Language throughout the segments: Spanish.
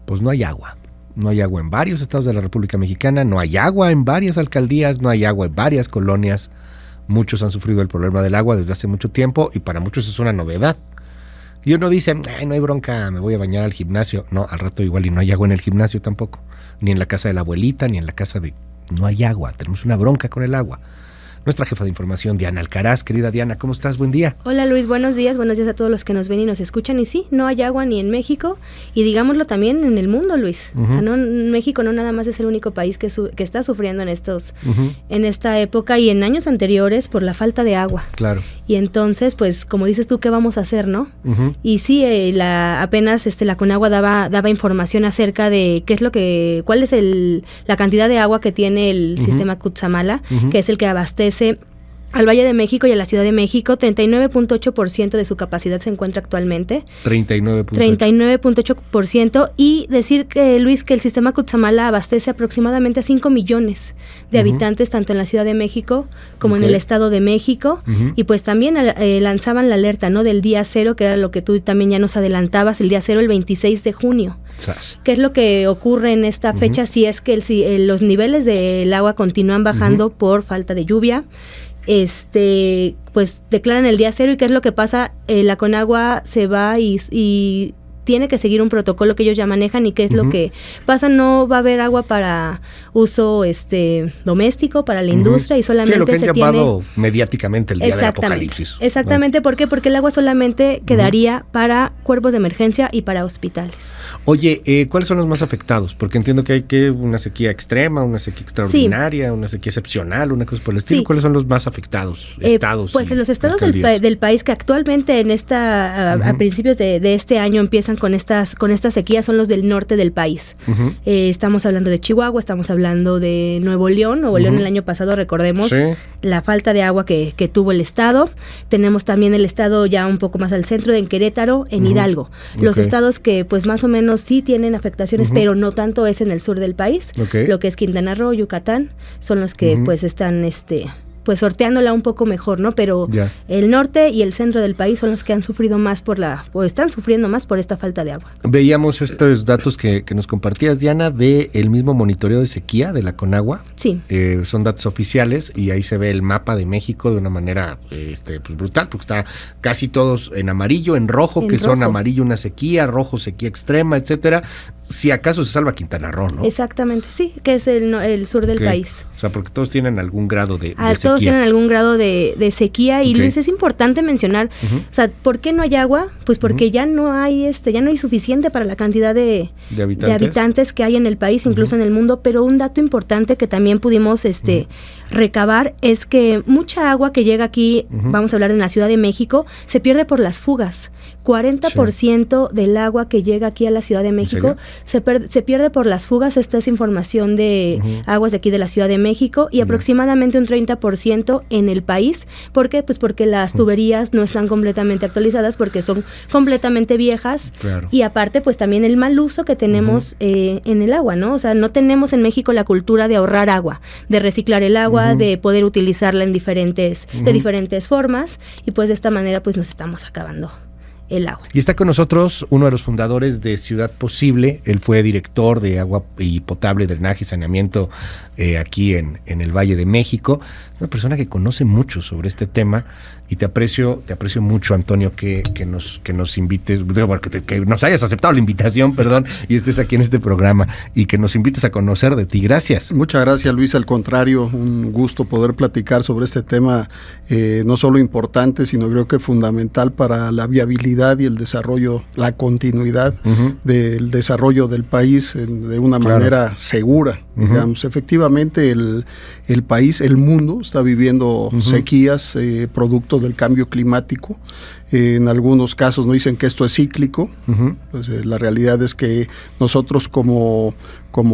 pues no hay agua. No hay agua en varios estados de la República Mexicana, no hay agua en varias alcaldías, no hay agua en varias colonias. Muchos han sufrido el problema del agua desde hace mucho tiempo y para muchos es una novedad. Y uno dice, ay, no hay bronca, me voy a bañar al gimnasio. No, al rato igual y no hay agua en el gimnasio tampoco. Ni en la casa de la abuelita, ni en la casa de... No hay agua, tenemos una bronca con el agua. Nuestra jefa de información, Diana Alcaraz. Querida Diana, ¿cómo estás? Buen día. Hola Luis, buenos días a todos los que nos ven y nos escuchan. Y sí, no hay agua ni en México y digámoslo también en el mundo, Luis. O sea, México no nada más es el único país que está sufriendo en esta época y en años anteriores por la falta de agua. Claro. Y entonces, pues, como dices tú, ¿qué vamos a hacer, no? Y sí, apenas la Conagua daba información acerca de cuál es la cantidad de agua que tiene el sistema Cutzamala, que es el que abastece al Valle de México y a la Ciudad de México. 39.8% de su capacidad se encuentra actualmente. 39.8%. Y decir que, Luis, que el sistema Cutzamala abastece aproximadamente a 5 millones de habitantes, tanto en la Ciudad de México como en el Estado de México. Y pues también lanzaban la alerta, ¿no?, del día cero, que era lo que tú también ya nos adelantabas, el día cero, el 26 de junio. ¿Qué es lo que ocurre en esta fecha? Si es que los niveles del agua continúan bajando por falta de lluvia. Pues declaran el día cero. ¿Y qué es lo que pasa? La Conagua se va y tiene que seguir un protocolo que ellos ya manejan. ¿Y qué es lo que pasa? No va a haber agua para uso doméstico, para la industria, y solamente lo que han llamado mediáticamente el día del apocalipsis. Exactamente. ¿Por qué? Porque el agua solamente quedaría para cuerpos de emergencia y para hospitales. Oye, ¿cuáles son los más afectados? Porque entiendo que hay una sequía extrema, una sequía extraordinaria, una sequía excepcional, una cosa por el estilo. ¿Cuáles son los más afectados? Estados. Pues los estados del país que actualmente a principios de este año empiezan con estas sequías son los del norte del país. Estamos hablando de Chihuahua, estamos hablando de Nuevo León. El año pasado, recordemos, la falta de agua que tuvo el estado. Tenemos también el estado ya un poco más al centro, en Querétaro, en Hidalgo. Los estados que pues más o menos sí tienen afectaciones, pero no tanto es en el sur del país. Lo que es Quintana Roo, Yucatán, son los que pues están pues sorteándola un poco mejor, ¿no? Pero el norte y el centro del país son los que han sufrido más están sufriendo más por esta falta de agua. Veíamos estos datos que nos compartías, Diana, de el mismo monitoreo de sequía de la Conagua. Sí. Son datos oficiales y ahí se ve el mapa de México de una manera pues brutal, porque está casi todos en amarillo, en rojo, son amarillo una sequía, rojo sequía extrema, etcétera. Si acaso se salva Quintana Roo, ¿no? Exactamente, sí, que es el sur del país. O sea, porque todos tienen algún grado de sequía. Todos tienen algún grado de sequía. Y Luis, es importante mencionar, o sea, ¿por qué no hay agua? Pues porque ya no hay suficiente para la cantidad de habitantes que hay en el país, incluso en el mundo. Pero un dato importante que también pudimos recabar es que mucha agua que llega aquí, vamos a hablar de la Ciudad de México, se pierde por las fugas. 40% del agua que llega aquí a la Ciudad de México se pierde por las fugas. Esta es información de aguas de aquí de la Ciudad de México, y aproximadamente un 30% en el país. ¿Por qué? Pues porque las tuberías no están completamente actualizadas, porque son completamente viejas. Y aparte, pues también el mal uso que tenemos en el agua, ¿no? O sea, no tenemos en México la cultura de ahorrar agua, de reciclar el agua, de poder utilizarla de diferentes formas, y pues de esta manera pues nos estamos acabando el agua. Y está con nosotros uno de los fundadores de Ciudad Posible. Él fue director de agua y potable, drenaje y saneamiento aquí en el Valle de México. Es una persona que conoce mucho sobre este tema, y te aprecio mucho, Antonio, que nos invites, que nos hayas aceptado la invitación, perdón, y estés aquí en este programa y que nos invites a conocer de ti. Gracias. Muchas gracias, Luis. Al contrario, un gusto poder platicar sobre este tema, no solo importante, sino creo que fundamental para la viabilidad y el desarrollo, la continuidad del desarrollo del país de una manera segura, digamos. Efectivamente, el país, el mundo está viviendo sequías producto del cambio climático. En algunos casos nos dicen que esto es cíclico. Pues, la realidad es que nosotros como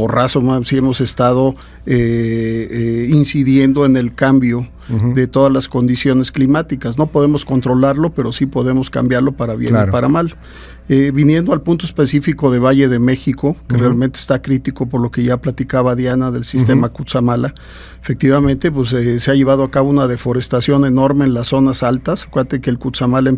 raza humana sí hemos estado incidiendo en el cambio de todas las condiciones climáticas. No podemos controlarlo, pero sí podemos cambiarlo para bien y para mal. Viniendo al punto específico de Valle de México, que realmente está crítico por lo que ya platicaba Diana del sistema Cutzamala, efectivamente pues se ha llevado a cabo una deforestación enorme en las zonas altas. Acuérdate que el Cutzamala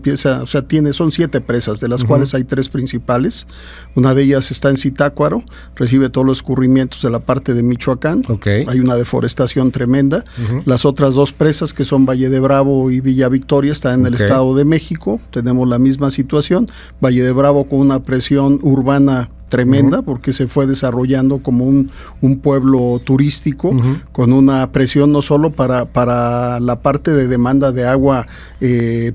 son 7 presas, de las cuales hay 3 principales. Una de ellas está en Zitácuaro, recibe todos los escurrimientos de la parte de Michoacán. Hay una deforestación tremenda. Las otras 2 presas, que son Valle de Bravo y Villa Victoria, están en el Estado de México. Tenemos la misma situación. Valle de Bravo con una presión urbana tremenda, porque se fue desarrollando como un pueblo turístico, con una presión no solo para la parte de demanda de agua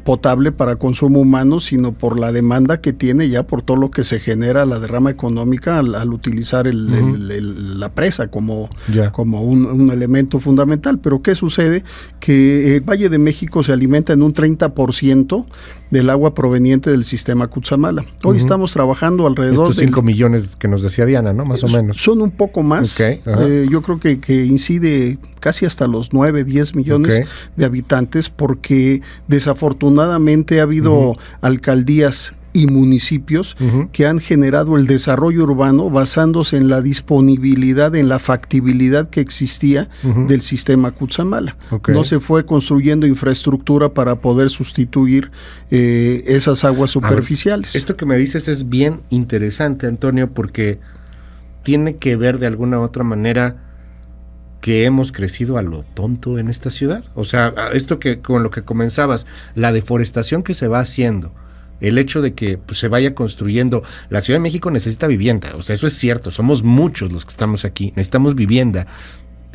potable para consumo humano, sino por la demanda que tiene ya por todo lo que se genera, la derrama económica al utilizar la presa como un elemento fundamental. Pero ¿qué sucede? Que el Valle de México se alimenta en un 30% del agua proveniente del sistema Cutzamala. Hoy estamos trabajando alrededor de 5 millones que nos decía Diana, ¿no? Más o menos. Son un poco más. Yo creo que incide casi hasta los 9, 10 millones de habitantes, porque desafortunadamente ha habido alcaldías y municipios que han generado el desarrollo urbano basándose en la disponibilidad, en la factibilidad que existía del sistema Cutzamala. No se fue construyendo infraestructura para poder sustituir esas aguas superficiales. Esto que me dices es bien interesante, Antonio, porque tiene que ver de alguna u otra manera que hemos crecido a lo tonto en esta ciudad. O sea, esto que con lo que comenzabas, la deforestación que se va haciendo, el hecho de que pues, se vaya construyendo. La Ciudad de México necesita vivienda, o sea, eso es cierto, somos muchos los que estamos aquí, necesitamos vivienda,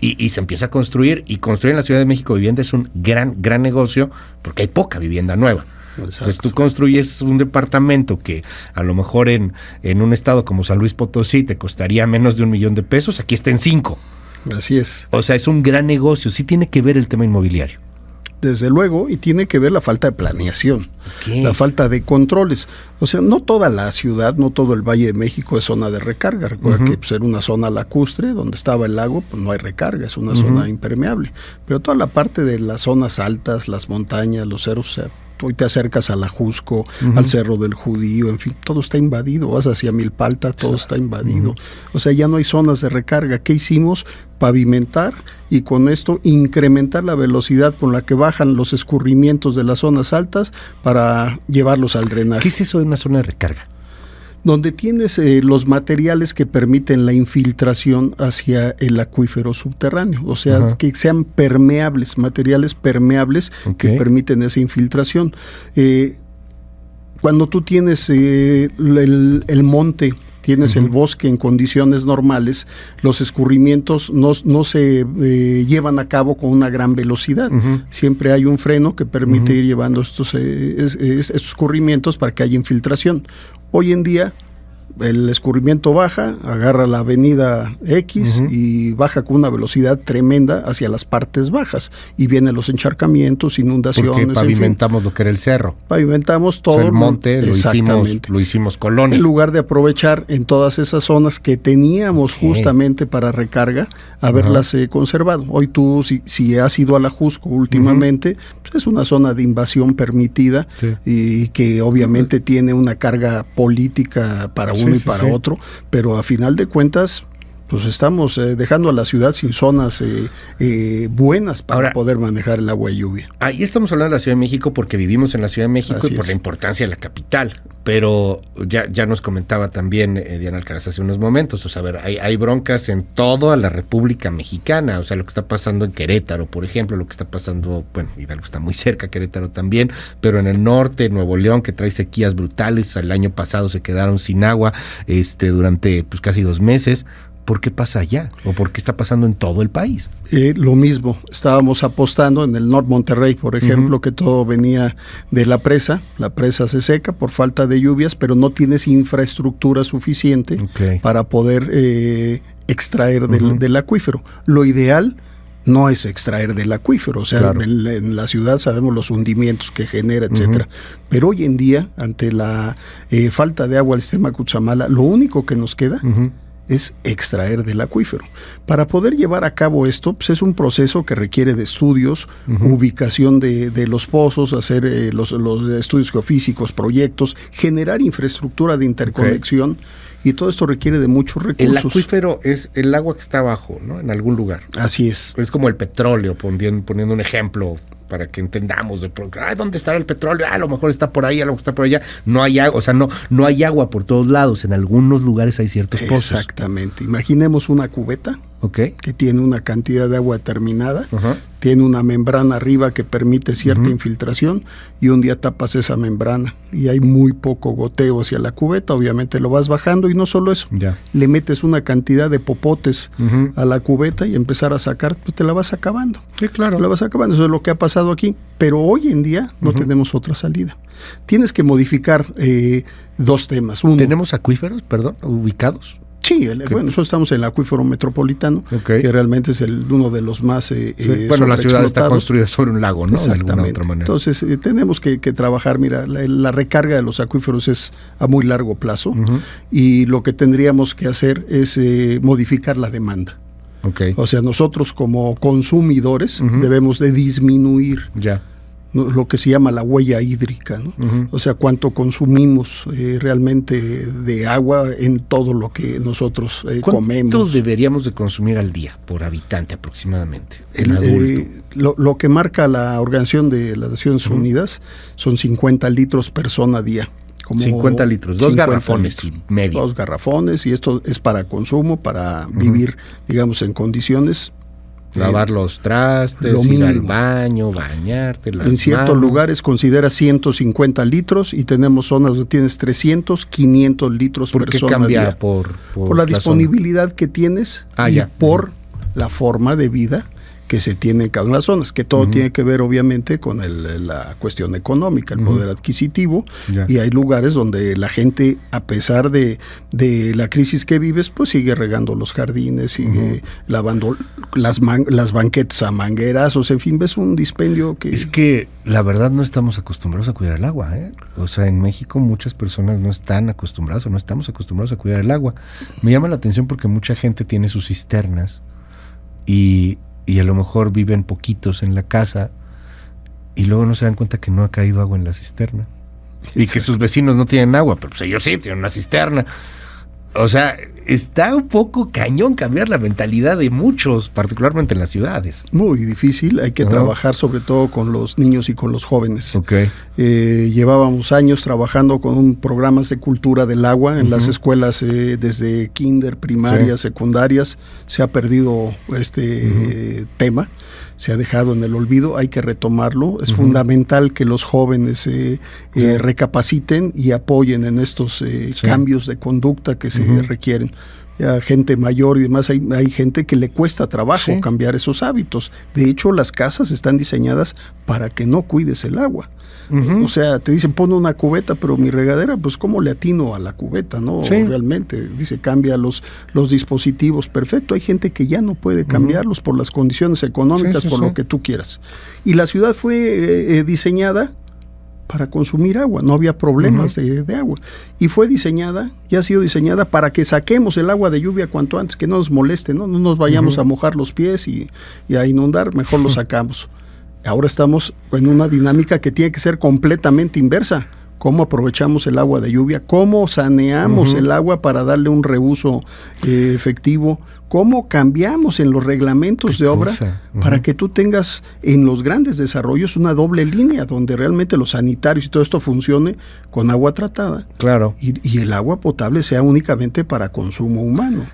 y se empieza a construir, y construir en la Ciudad de México vivienda es un gran negocio, porque hay poca vivienda nueva. Exacto. Entonces tú construyes un departamento que a lo mejor en un estado como San Luis Potosí te costaría menos de $1 millón, aquí está en 5. Así es. O sea, es un gran negocio, sí tiene que ver el tema inmobiliario. Desde luego, y tiene que ver la falta de planeación, la falta de controles. O sea, no toda la ciudad, no todo el Valle de México es zona de recarga. Recuerda que pues, era una zona lacustre, donde estaba el lago, pues no hay recarga, es una zona impermeable. Pero toda la parte de las zonas altas, las montañas, los cerros, o sea, hoy te acercas a la Jusco, al Cerro del Judío, en fin, todo está invadido. Vas hacia Milpalta, todo está invadido. O sea, ya no hay zonas de recarga. ¿Qué hicimos? Pavimentar y con esto incrementar la velocidad con la que bajan los escurrimientos de las zonas altas para llevarlos al drenaje. ¿Qué es eso de una zona de recarga? Donde tienes los materiales que permiten la infiltración hacia el acuífero subterráneo, o sea, que sean permeables, materiales permeables que permiten esa infiltración. Cuando tú tienes el monte, tienes el bosque en condiciones normales, los escurrimientos no se llevan a cabo con una gran velocidad. Siempre hay un freno que permite ir llevando estos escurrimientos para que haya infiltración. Hoy en día el escurrimiento baja, agarra la avenida X y baja con una velocidad tremenda hacia las partes bajas y vienen los encharcamientos, inundaciones. Porque pavimentamos lo que era el cerro. Pavimentamos todo. O sea, el monte lo hicimos colonia. En lugar de aprovechar en todas esas zonas que teníamos justamente para recarga, haberlas conservado. Hoy tú, si has ido a la Jusco últimamente, pues es una zona de invasión permitida y que obviamente tiene una carga política para uno y para otro, pero a final de cuentas pues estamos dejando a la ciudad sin zonas buenas para poder manejar el agua de lluvia. Ahí estamos hablando de la Ciudad de México porque vivimos en la Ciudad de México y por la importancia de la capital, pero ya nos comentaba también Diana Alcaraz hace unos momentos, o sea, a ver, hay broncas en toda la República Mexicana, o sea, lo que está pasando en Querétaro, por ejemplo, lo que está pasando, bueno, Hidalgo está muy cerca, Querétaro también, pero en el norte, Nuevo León, que trae sequías brutales, el año pasado se quedaron sin agua durante pues casi 2 meses. ¿Por qué pasa allá? ¿O por qué está pasando en todo el país? Lo mismo, estábamos apostando en el Norte Monterrey, por ejemplo, que todo venía de la presa se seca por falta de lluvias, pero no tienes infraestructura suficiente para poder extraer del acuífero. Lo ideal no es extraer del acuífero, o sea, en la ciudad sabemos los hundimientos que genera, etcétera, pero hoy en día, ante la falta de agua al sistema Cutzamala, lo único que nos queda es extraer del acuífero. Para poder llevar a cabo esto, pues es un proceso que requiere de estudios, ubicación de los pozos, hacer los estudios geofísicos, proyectos, generar infraestructura de interconexión, y todo esto requiere de muchos recursos. El acuífero es el agua que está abajo, ¿no? En algún lugar. Así es. Es como el petróleo, poniendo un ejemplo para que entendamos ¿dónde está el petróleo? A lo mejor está por ahí, a lo mejor está por allá. No hay agua, o sea, no hay agua por todos lados. En algunos lugares hay ciertos pozos. Exactamente. Imaginemos una cubeta que tiene una cantidad de agua determinada, tiene una membrana arriba que permite cierta infiltración, y un día tapas esa membrana y hay muy poco goteo hacia la cubeta, obviamente lo vas bajando, y no solo eso, le metes una cantidad de popotes a la cubeta y empezar a sacar, pues te la vas acabando. Sí, claro. Te la vas acabando, eso es lo que ha pasado aquí, pero hoy en día no tenemos otra salida. Tienes que modificar dos temas. Uno, ¿tenemos acuíferos, ubicados? Sí, nosotros estamos en el acuífero metropolitano, que realmente es uno de los más bueno, la ciudad está construida sobre un lago, ¿no? Exactamente. De alguna otra manera. Entonces, tenemos que trabajar, mira, la recarga de los acuíferos es a muy largo plazo, y lo que tendríamos que hacer es modificar la demanda. O sea, nosotros como consumidores debemos de disminuir lo que se llama la huella hídrica, ¿no? O sea, cuánto consumimos realmente de agua en todo lo que nosotros comemos. ¿Cuánto deberíamos de consumir al día por habitante aproximadamente? Lo que marca la Organización de las Naciones Unidas son 50 litros persona día. Como 50 litros, 2 garrafones y medio. 2 garrafones, y esto es para consumo, para vivir, digamos, en condiciones. Lavar los trastes, ir al baño, bañarte. En ciertos lugares considera 150 litros y tenemos zonas donde tienes 300, 500 litros persona. ¿Por qué cambia? Por la disponibilidad que tienes por la forma de vida que se tiene en cada una de las zonas, que todo tiene que ver obviamente con la cuestión económica, el poder adquisitivo, y hay lugares donde la gente, a pesar de la crisis que vives, pues sigue regando los jardines, sigue lavando las banquetas a manguerazos, en fin, ves un dispendio que... Es que la verdad no estamos acostumbrados a cuidar el agua, ¿eh? O sea, en México muchas personas no están acostumbradas o no estamos acostumbrados a cuidar el agua. Me llama la atención porque mucha gente tiene sus cisternas y a lo mejor viven poquitos en la casa y luego no se dan cuenta que no ha caído agua en la cisterna. Exacto. Y que sus vecinos no tienen agua, pero pues ellos sí tienen una cisterna. O sea, está un poco cañón cambiar la mentalidad de muchos, particularmente en las ciudades. Muy difícil, hay que trabajar sobre todo con los niños y con los jóvenes. Llevábamos años trabajando con programas de cultura del agua en las escuelas, desde kinder, primarias, secundarias. Se ha perdido este tema, se ha dejado en el olvido, hay que retomarlo. Es fundamental que los jóvenes recapaciten y apoyen en estos cambios de conducta que se requieren. Ya gente mayor y demás, hay gente que le cuesta trabajo cambiar esos hábitos. De hecho, las casas están diseñadas para que no cuides el agua. O sea, te dicen, pon una cubeta, pero mi regadera, pues ¿cómo le atino a la cubeta? No, realmente, dice, cambia los dispositivos, perfecto. Hay gente que ya no puede cambiarlos por las condiciones económicas, por lo que tú quieras. Y la ciudad fue diseñada para consumir agua, no había problemas de agua. Y fue diseñada, ya ha sido diseñada para que saquemos el agua de lluvia cuanto antes, que no nos moleste, no nos vayamos a mojar los pies y a inundar, mejor lo sacamos. Ahora estamos en una dinámica que tiene que ser completamente inversa. ¿Cómo aprovechamos el agua de lluvia? ¿Cómo saneamos el agua para darle un reuso efectivo? ¿Cómo cambiamos en los reglamentos de obra para que tú tengas en los grandes desarrollos una doble línea donde realmente los sanitarios y todo esto funcione con agua tratada? Claro. Y el agua potable sea únicamente para consumo humano.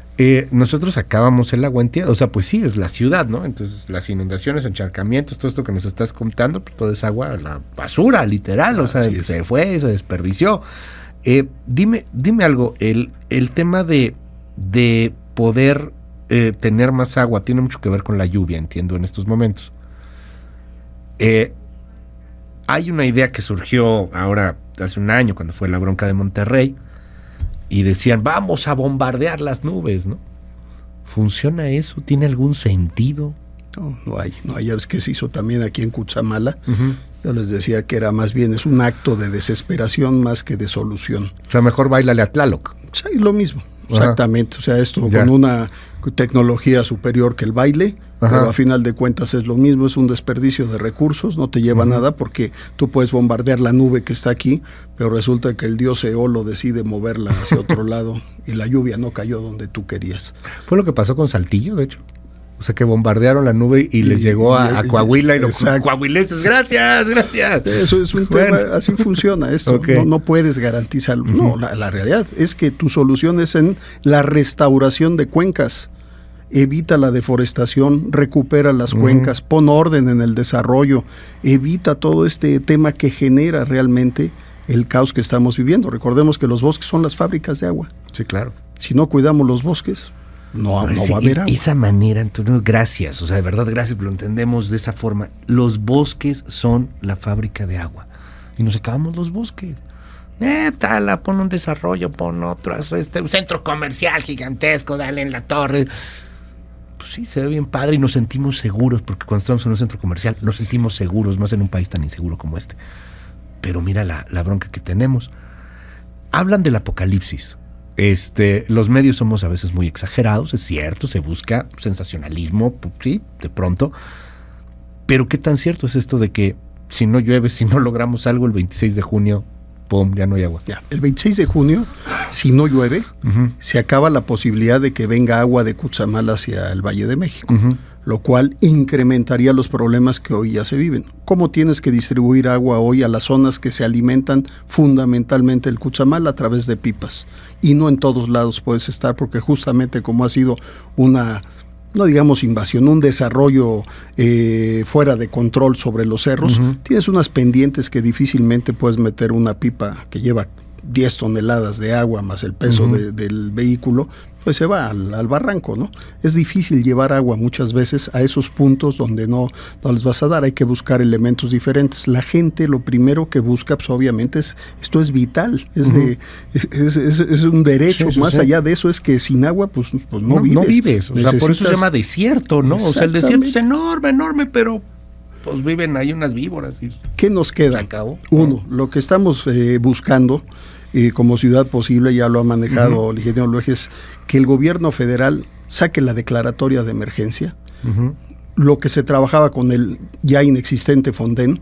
Nosotros acabamos el agua en tierra, o sea, pues sí, es la ciudad, ¿no? Entonces las inundaciones, encharcamientos, todo esto que nos estás contando, pues todo es agua, la basura, literal, o sea, se fue, se desperdició. Dime algo, el tema de poder tener más agua tiene mucho que ver con la lluvia, entiendo, en estos momentos. Hay una idea que surgió ahora, hace un año, cuando fue la bronca de Monterrey, y decían, vamos a bombardear las nubes, ¿no? ¿Funciona eso? ¿Tiene algún sentido? No hay. Ya ves que se hizo también aquí en Cutzamala. Yo les decía que era más bien, es un acto de desesperación más que de solución. O sea, mejor báilale a Tlaloc. Sí, lo mismo. Exactamente, o sea, esto con una tecnología superior que el baile, pero a final de cuentas es lo mismo, es un desperdicio de recursos, no te lleva nada porque tú puedes bombardear la nube que está aquí, pero resulta que el dios Eolo decide moverla hacia otro lado y la lluvia no cayó donde tú querías. Fue lo que pasó con Saltillo, de hecho. O sea, que bombardearon la nube y les llegó a Coahuila y los coahuilenses, gracias. Eso es un tema, así funciona esto, no puedes garantizarlo. No, la realidad es que tu solución es en la restauración de cuencas. Evita la deforestación, recupera las cuencas, pon orden en el desarrollo, evita todo este tema que genera realmente el caos que estamos viviendo. Recordemos que los bosques son las fábricas de agua. Sí, claro. Si no cuidamos los bosques, no va a haber agua. Esa manera, Antonio, gracias, o sea, de verdad, gracias, lo entendemos de esa forma. Los bosques son la fábrica de agua y nos acabamos los bosques. Tala, pon un desarrollo, pon otro, un centro comercial gigantesco, dale en la torre. Pues sí, se ve bien padre y nos sentimos seguros, porque cuando estamos en un centro comercial nos sentimos seguros, más en un país tan inseguro como este. Pero mira la bronca que tenemos. Hablan del apocalipsis. Los medios somos a veces muy exagerados, es cierto, se busca sensacionalismo, sí, de pronto, pero ¿qué tan cierto es esto de que si no llueve, si no logramos algo el 26 de junio, ¡pum!, ya no hay agua? El 26 de junio, si no llueve, se acaba la posibilidad de que venga agua de Cutzamala hacia el Valle de México, lo cual incrementaría los problemas que hoy ya se viven. ¿Cómo tienes que distribuir agua hoy a las zonas que se alimentan fundamentalmente el Cutzamala a través de pipas? Y no en todos lados puedes estar, porque justamente como ha sido una, no digamos invasión, un desarrollo fuera de control sobre los cerros, tienes unas pendientes que difícilmente puedes meter una pipa que lleva 10 toneladas de agua más el peso del vehículo, pues se va al barranco, ¿no? Es difícil llevar agua muchas veces a esos puntos donde no les vas a dar, hay que buscar elementos diferentes. La gente lo primero que busca, pues obviamente esto es vital, es un derecho, más allá de eso es que sin agua pues no vives. No vives, o sea, por eso se llama desierto, ¿no? O sea, el desierto es enorme, pero pues viven ahí unas víboras. ¿Qué nos queda? Se acabó. Uno, lo que estamos buscando como ciudad posible, ya lo ha manejado el ingeniero Lueges, que el gobierno federal saque la declaratoria de emergencia, lo que se trabajaba con el ya inexistente Fonden,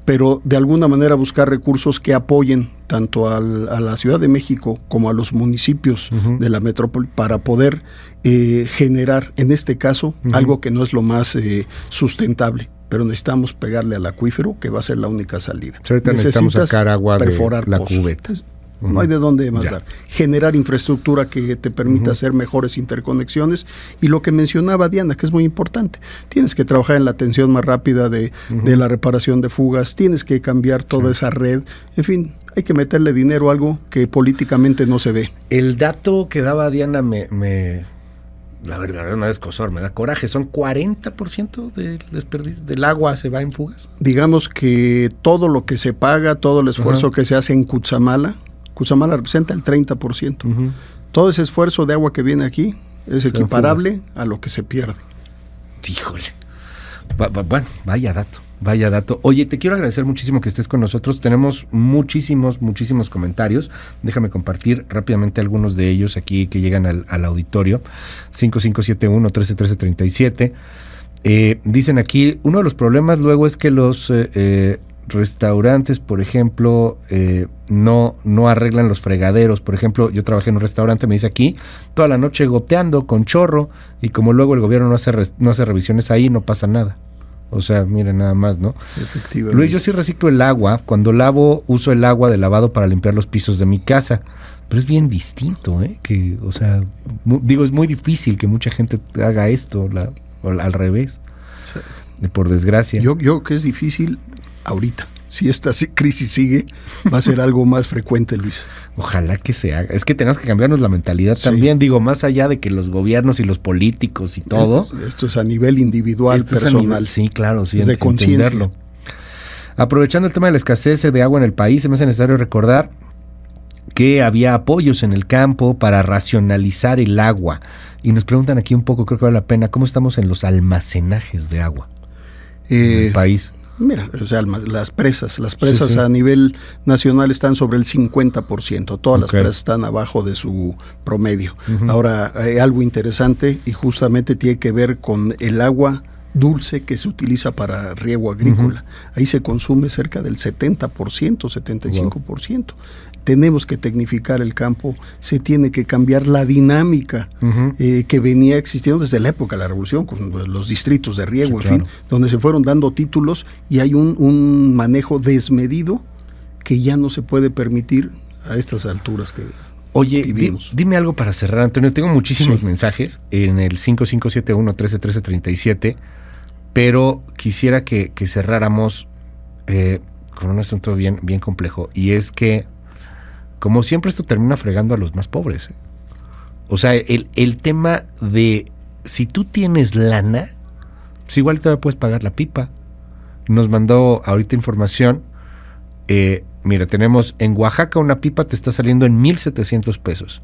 pero de alguna manera buscar recursos que apoyen tanto a la Ciudad de México como a los municipios de la metrópoli para poder generar, en este caso, algo que no es lo más sustentable. Pero necesitamos pegarle al acuífero, que va a ser la única salida. Necesitamos sacar agua perforar de la cubeta. No hay de dónde más dar. Generar infraestructura que te permita hacer mejores interconexiones. Y lo que mencionaba Diana, que es muy importante, tienes que trabajar en la atención más rápida de la reparación de fugas, tienes que cambiar toda esa red, en fin, hay que meterle dinero a algo que políticamente no se ve. El dato que daba Diana la verdad, no es escozor, me da coraje. Son 40% del desperdicio del agua se va en fugas. Digamos que todo lo que se paga, todo el esfuerzo que se hace en Cutzamala representa el 30%. Todo ese esfuerzo de agua que viene aquí es equiparable a lo que se pierde. Híjole. Bueno, vaya dato. Oye, te quiero agradecer muchísimo que estés con nosotros. Tenemos muchísimos comentarios. Déjame compartir rápidamente algunos de ellos aquí que llegan al auditorio. 5571-131337. Dicen aquí, uno de los problemas luego es que los restaurantes, por ejemplo, no arreglan los fregaderos. Por ejemplo, yo trabajé en un restaurante, me dice aquí, toda la noche goteando con chorro, y como luego el gobierno no hace revisiones ahí, no pasa nada. O sea, miren nada más, ¿no? Efectivamente. Luis, yo sí reciclo el agua. Cuando lavo, uso el agua de lavado para limpiar los pisos de mi casa. Pero es bien distinto, que, o sea, es muy difícil que mucha gente haga esto, al revés. Sí. Por desgracia. Yo que es difícil ahorita. Si esta crisis sigue, va a ser algo más frecuente, Luis. Ojalá que se haga. Es que tenemos que cambiarnos la mentalidad también. Digo, más allá de que los gobiernos y los políticos y todo. Esto es a nivel individual, personal. Sí, claro, sí, es de conciencia. Aprovechando el tema de la escasez de agua en el país, se me hace necesario recordar que había apoyos en el campo para racionalizar el agua. Y nos preguntan aquí un poco, creo que vale la pena, ¿cómo estamos en los almacenajes de agua en el país? Mira, o sea, las presas sí. A nivel nacional están sobre el 50%, todas las presas están abajo de su promedio. Ahora, hay algo interesante y justamente tiene que ver con el agua dulce que se utiliza para riego agrícola. Ahí se consume cerca del 70%, 75%. Wow. Tenemos que tecnificar el campo, se tiene que cambiar la dinámica que venía existiendo desde la época de la Revolución, con los distritos de riego, sí, en fin, donde se fueron dando títulos y hay un manejo desmedido que ya no se puede permitir a estas alturas que vivimos. Dime algo para cerrar, Antonio. Tengo muchísimos mensajes en el 5571-131337, pero quisiera que cerráramos con un asunto bien complejo, y es que como siempre esto termina fregando a los más pobres. O sea, el tema de si tú tienes lana, pues igual todavía puedes pagar la pipa. Nos mandó ahorita información. Mira, tenemos en Oaxaca una pipa te está saliendo en 1,700 pesos.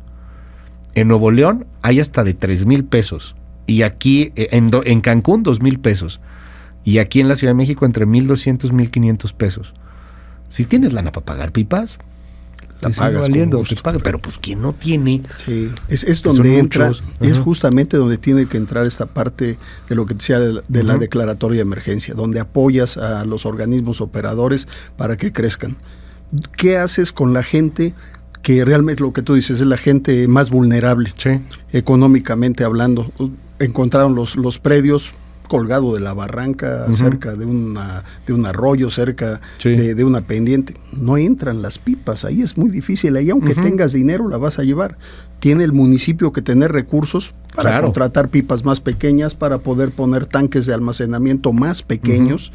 En Nuevo León hay hasta de 3,000 pesos. Y aquí en Cancún 2,000 pesos. Y aquí en la Ciudad de México entre 1,200 y 1,500 pesos. Si tienes lana para pagar pipas, la pagas valiendo, te paga, pero pues quien no tiene, sí, es donde entra, es justamente donde tiene que entrar esta parte de lo que decía de la declaratoria de emergencia, donde apoyas a los organismos operadores para que crezcan. ¿Qué haces con la gente que realmente, lo que tú dices, es la gente más vulnerable, económicamente hablando? Encontraron los predios colgado de la barranca, cerca de un arroyo, cerca de una pendiente. No entran las pipas, ahí es muy difícil. Ahí aunque tengas dinero la vas a llevar. Tiene el municipio que tener recursos para contratar pipas más pequeñas, para poder poner tanques de almacenamiento más pequeños,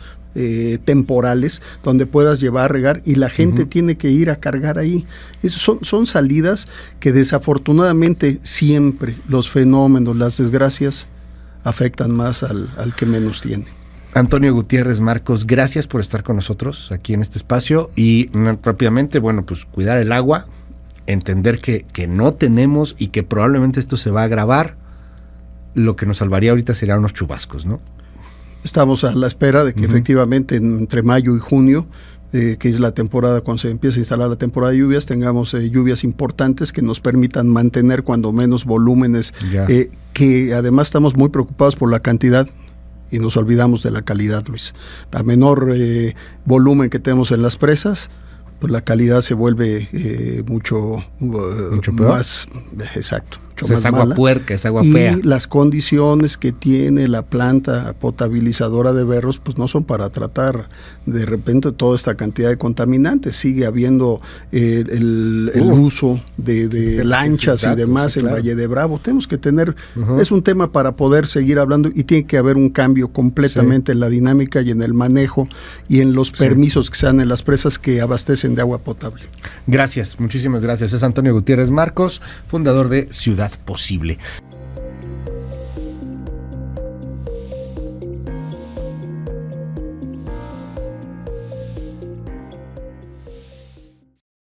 temporales, donde puedas llevar a regar, y la gente tiene que ir a cargar ahí. Son salidas que desafortunadamente siempre los fenómenos, las desgracias, afectan más al que menos tiene. Antonio Gutiérrez Marcos, gracias por estar con nosotros aquí en este espacio y rápidamente, bueno, pues cuidar el agua, entender que no tenemos y que probablemente esto se va a agravar. Lo que nos salvaría ahorita serían unos chubascos, ¿no? Estamos a la espera de que efectivamente entre mayo y junio, que es la temporada cuando se empieza a instalar la temporada de lluvias, tengamos lluvias importantes que nos permitan mantener cuando menos volúmenes, que además estamos muy preocupados por la cantidad y nos olvidamos de la calidad, Luis. A menor volumen que tenemos en las presas, pues la calidad se vuelve mucho más, exacto. Es agua mala, puerca, es agua fea. Y las condiciones que tiene la planta potabilizadora de Berros, pues no son para tratar de repente toda esta cantidad de contaminantes. Sigue habiendo el uso de lanchas y demás en Valle de Bravo. Tenemos que tener, es un tema para poder seguir hablando, y tiene que haber un cambio completamente en la dinámica y en el manejo y en los permisos que se dan en las presas que abastecen de agua potable. Gracias, muchísimas gracias. Es Antonio Gutiérrez Marcos, fundador de Ciudad Posible.